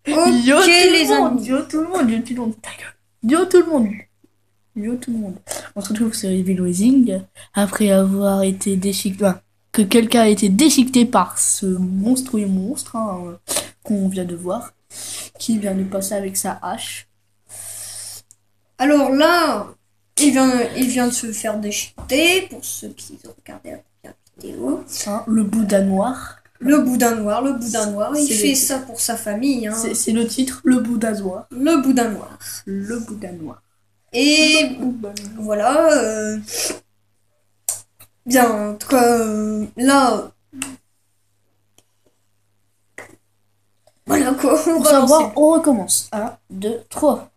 Ok, Yo tout les le monde, amis. yo tout le monde, yo tout le monde, ta gueule. Yo tout le monde, yo tout le monde. On se retrouve sur Evil Rising après avoir été déchiqueté, enfin, que quelqu'un a été déchiqueté par ce monstrueux monstre qu'on vient de voir, qui vient de passer avec sa hache. Alors là, il vient de se faire déchiqueter, pour ceux qui ont regardé la première vidéo. Le Bouddha noir. Le boudin noir, le boudin noir, il C'est fait le- ça pour sa famille, hein. C'est le titre, le Bouddha noir. Le boudin noir. Le Bouddha noir. Et voilà. Bien, en tout cas, là. Voilà quoi, on Pour va savoir, lancer. on recommence. 1, 2, 3.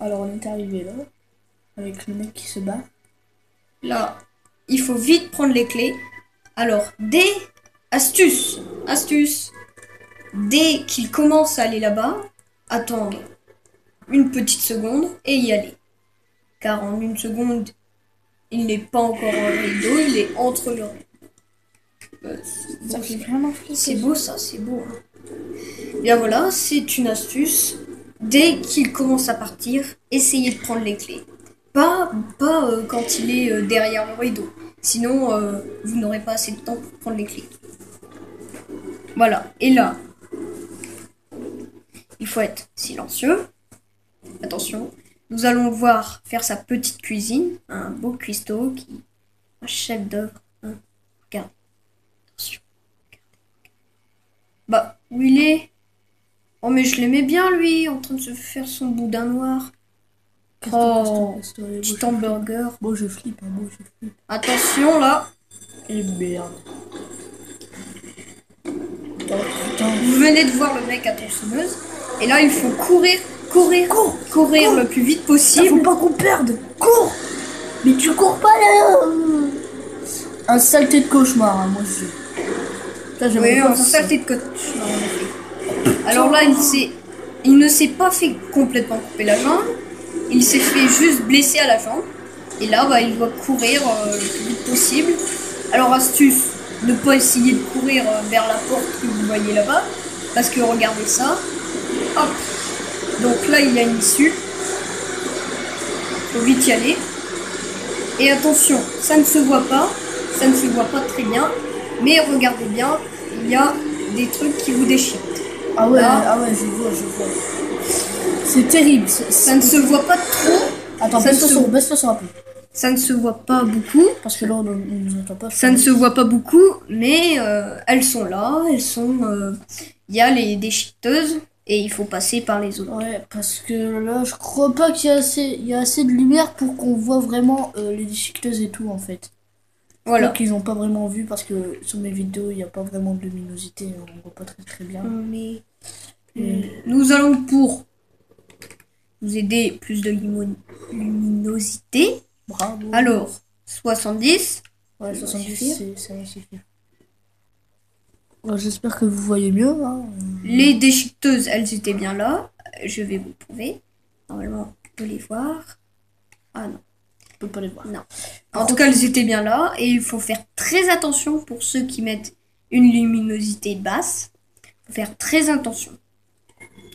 Alors on est arrivé là, avec le mec qui se bat. Là, il faut vite prendre les clés. Alors, astuce. Dès qu'il commence à aller là-bas, attendre une petite seconde et y aller. Car en une seconde, il n'est pas encore en rideau, il est entre le rideau. Ça fait vraiment flipper. C'est beau ça, c'est beau. Hein. Bien voilà, c'est une astuce. Dès qu'il commence à partir, essayez de prendre les clés. Pas quand il est derrière le rideau. Sinon, vous n'aurez pas assez de temps pour prendre les clés. Voilà. Et là, il faut être silencieux. Attention. Nous allons le voir faire sa petite cuisine. Un beau cuistot qui... Un chef d'œuvre. Hein. Regarde. Attention. Bah, où il est? Oh, mais je l'aimais bien, lui, en train de se faire son boudin noir. Oh, petit hamburger. Bon, je flippe, bon, je flippe. Attention, là. Et merde. Oh, putain. Vous venez de voir le mec à tronçonneuse. Et là, il faut courir le plus vite possible. Faut pas qu'on perde. Cours. Mais tu cours pas là. Un saleté de cauchemar, hein, moi je... Oui, un saleté de cauchemar, en effet. Alors là, il ne s'est pas fait complètement couper la jambe. Il s'est fait juste blesser à la jambe. Et là, bah, il doit courir le plus vite possible. Alors, astuce, ne pas essayer de courir vers la porte que vous voyez là-bas. Parce que regardez ça. Hop. Donc là, il y a une issue. Faut vite y aller. Et attention, ça ne se voit pas. Ça ne se voit pas très bien. Mais regardez bien, il y a des trucs qui vous déchiquetent. Ah ouais, Là. je vois. C'est terrible. Ça ne se voit pas trop. Attends, baisse-le sur un peu. Ça ne se voit pas beaucoup. Parce que là, on nous entend pas. Ça ne se voit pas beaucoup, mais elles sont là. Elles sont... Il y a les déchiqueteuses et il faut passer par les autres. Ouais, parce que là, je crois pas qu'il y a assez de lumière pour qu'on voit vraiment les déchiqueteuses et tout, en fait. Voilà. Donc ils ont pas vraiment vu parce que sur mes vidéos, il n'y a pas vraiment de luminosité. On voit pas très bien. Mais nous allons pour vous aider plus de luminosité. Bravo. Alors, 70. Ouais, 70, ça va suffire. Ouais, j'espère que vous voyez mieux. Hein. Les déchiqueteuses, elles étaient bien là. Je vais vous prouver. Normalement, on peut les voir. Ah non. On peut pas les voir. Non. En tout cas, elles étaient bien là. Et il faut faire très attention pour ceux qui mettent une luminosité basse. Il faut faire très attention.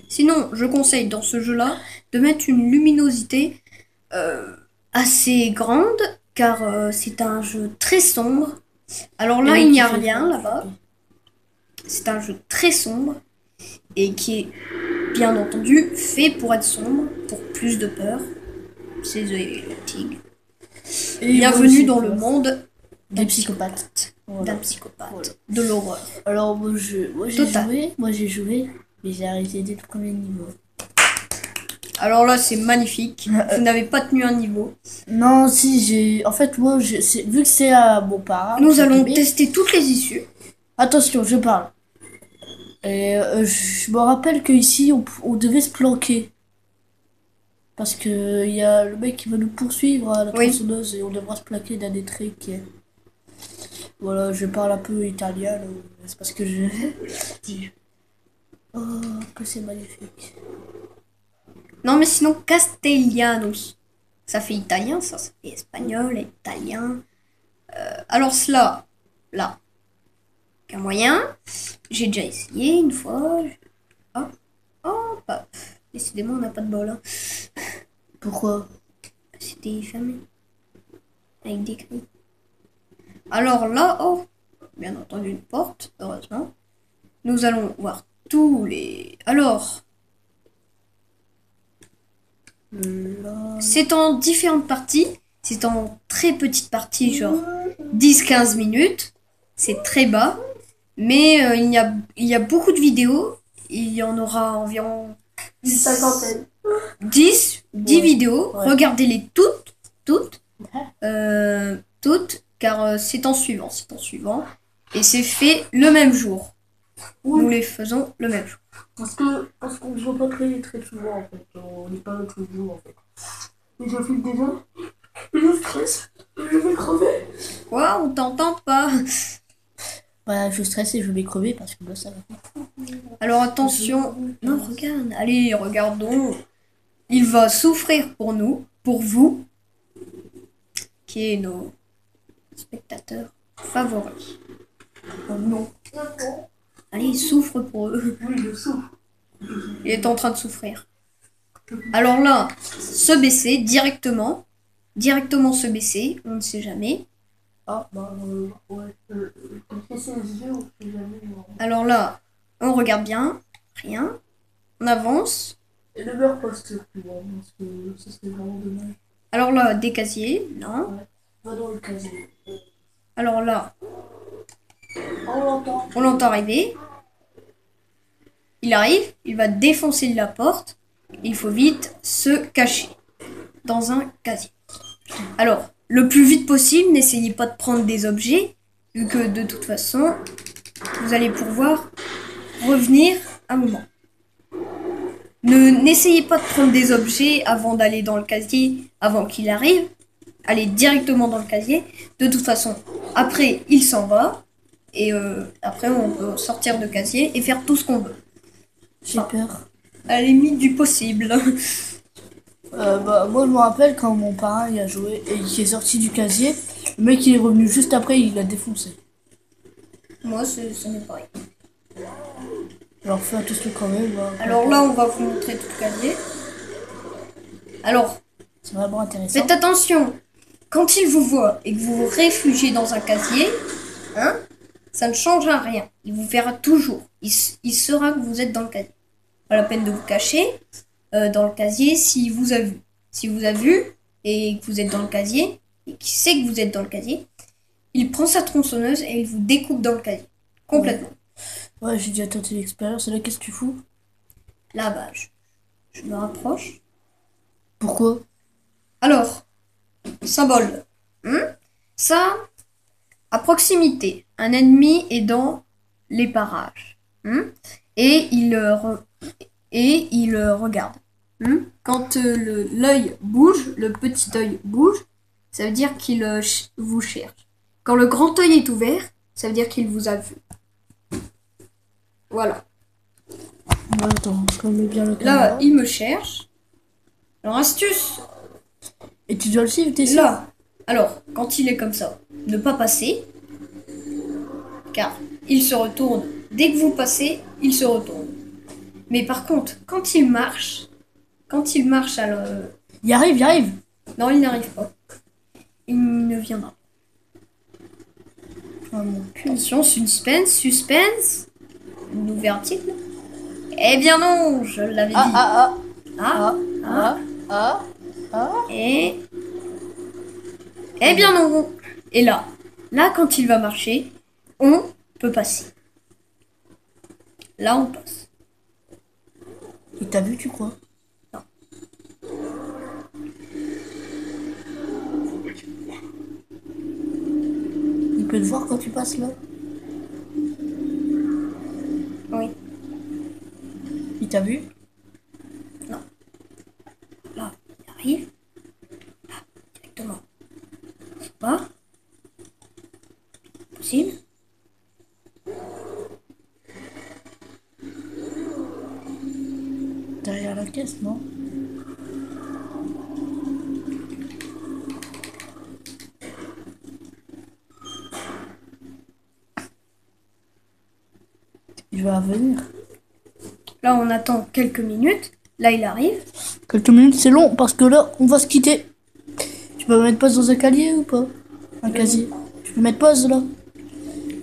Sinon, je conseille dans ce jeu-là de mettre une luminosité assez grande. Car c'est un jeu très sombre. Alors là, il n'y a rien là-bas. C'est un jeu très sombre. Et qui est, bien entendu, fait pour être sombre. Pour plus de peur. C'est The Tig. Bienvenue dans le monde des psychopathes. D'un psychopathe. Voilà. De l'horreur. Alors moi j'ai joué, mais j'ai arrêté dès le premier niveau. Alors là c'est magnifique. Vous n'avez pas tenu un niveau. Non, si j'ai... En fait moi, vu que c'est à mon parent... Nous allons tester toutes les issues. Attention, je parle. Et je me rappelle qu'ici on devait se planquer. Parce que il y a le mec qui va nous poursuivre à la tronçonneuse et on devra se plaquer dans des trucs. Voilà, je parle un peu italien, c'est parce que je... Oh, que c'est magnifique. Non mais sinon castellanos, ça fait italien, ça fait espagnol, italien. Alors cela, là, qu'un moyen, j'ai déjà essayé une fois. Ah, Décidément, on n'a pas de bol. Hein. Pourquoi? C'était fermé. Avec des clés. Alors là, oh, bien entendu une porte, heureusement. Nous allons voir tous les... Alors, Là... c'est en différentes parties. C'est en très petites parties, genre 10-15 minutes. C'est très bas. Mais il y a beaucoup de vidéos. Il y en aura environ Une cinquantaine. 10 Ouais. vidéos. Ouais. Regardez-les toutes, Ouais. toutes, car c'est en suivant, et c'est fait le même jour. Oui. Nous les faisons le même jour. Parce qu'on ne voit pas très souvent en fait. On n'est pas là tous les jours en fait. Et je filme déjà. Et je stresse. Je vais crever. Quoi? On t'entend pas. Bah je stresse et je vais crever parce que là ça va. Alors attention. Non, regarde. Allez, regardons. Il va souffrir pour nous, pour vous, qui est nos spectateurs favoris. Oh non. Allez, il souffre pour eux. Oui, je souffre. Il est en train de souffrir. Alors là, se baisser directement se baisser, on ne sait jamais. Ah bah ouais. Comme ça les yeux, on sait jamais. Alors là, on regarde bien, rien, on avance. Et le meilleur posture, tu vois, parce que ça serait vraiment dommage. Alors là, des casiers, non. Ouais. Va dans le casier. Alors là, On on l'entend arriver. Il arrive, il va défoncer la porte. Il faut vite se cacher dans un casier. Alors, le plus vite possible, n'essayez pas de prendre des objets, vu que de toute façon, vous allez pouvoir revenir un moment. N'essayez pas de prendre des objets avant d'aller dans le casier, avant qu'il arrive. Allez directement dans le casier. De toute façon, après, il s'en va. Et après, on peut sortir de casier et faire tout ce qu'on veut. J'ai peur. À la limite du possible. Bah, moi, je me rappelle quand mon parrain il a joué et il est sorti du casier, le mec il est revenu juste après, il l'a défoncé. Moi, ce n'est pas rien. Alors fais attention quand même. Bah, Alors là, on va vous montrer tout le casier. Alors, c'est vraiment intéressant. faites attention. Quand il vous voit et que vous vous réfugiez dans un casier, hein, ça ne changera rien. Il vous verra toujours. Il saura que vous êtes dans le casier. Pas la peine de vous cacher dans le casier s'il vous a vu. S'il vous a vu et que vous êtes dans le casier, et qu'il sait que vous êtes dans le casier, il prend sa tronçonneuse et il vous découpe dans le casier. Complètement. Ouais, j'ai déjà tenté l'expérience. Et là, qu'est-ce que tu fous? Là, bah, je me rapproche. Pourquoi? Alors, symbole. Ça, à proximité, un ennemi est dans les parages. Et il regarde. Quand l'œil bouge, le petit œil bouge, ça veut dire qu'il vous cherche. Quand le grand œil est ouvert, ça veut dire qu'il vous a vu. Voilà. Ouais, attends, je remets bien le Là, caméra. il me cherche. Alors, astuce. Et tu dois le suivre, t'es sûr? Là, alors, quand il est comme ça, ne pas passer. Car il se retourne. Dès que vous passez, il se retourne. Mais par contre, quand il marche, alors... Il arrive. Non, il n'arrive pas. Il ne viendra pas. Oh mon cul. Attention, suspense. Nous verra-t-il? Eh bien non, je l'avais dit. Et... Eh bien non. Et là, quand il va marcher, on peut passer. Là, on passe. Il t'a vu, tu crois? Non. Il peut te voir quand tu passes là? Oui. Il t'a vu? Non. Là, il arrive. Là, directement. C'est pas possible. Derrière la caisse, non? Il va venir. Là, on attend quelques minutes. Là, il arrive. Quelques minutes, c'est long parce que là, on va se quitter. Tu peux mettre pause dans un casier ou pas? Un casier. Tu peux mettre pause là.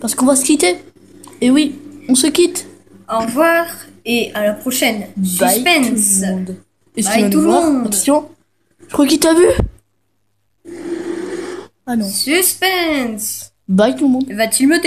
Parce qu'on va se quitter. Et oui, on se quitte. Au revoir et à la prochaine. Bye Suspense. tout le monde. Est-ce Bye qu'il va tout nous le voir? monde. Attention. Je crois qu'il t'a vu. Ah non. Suspense. Bye tout le monde. Va-t-il me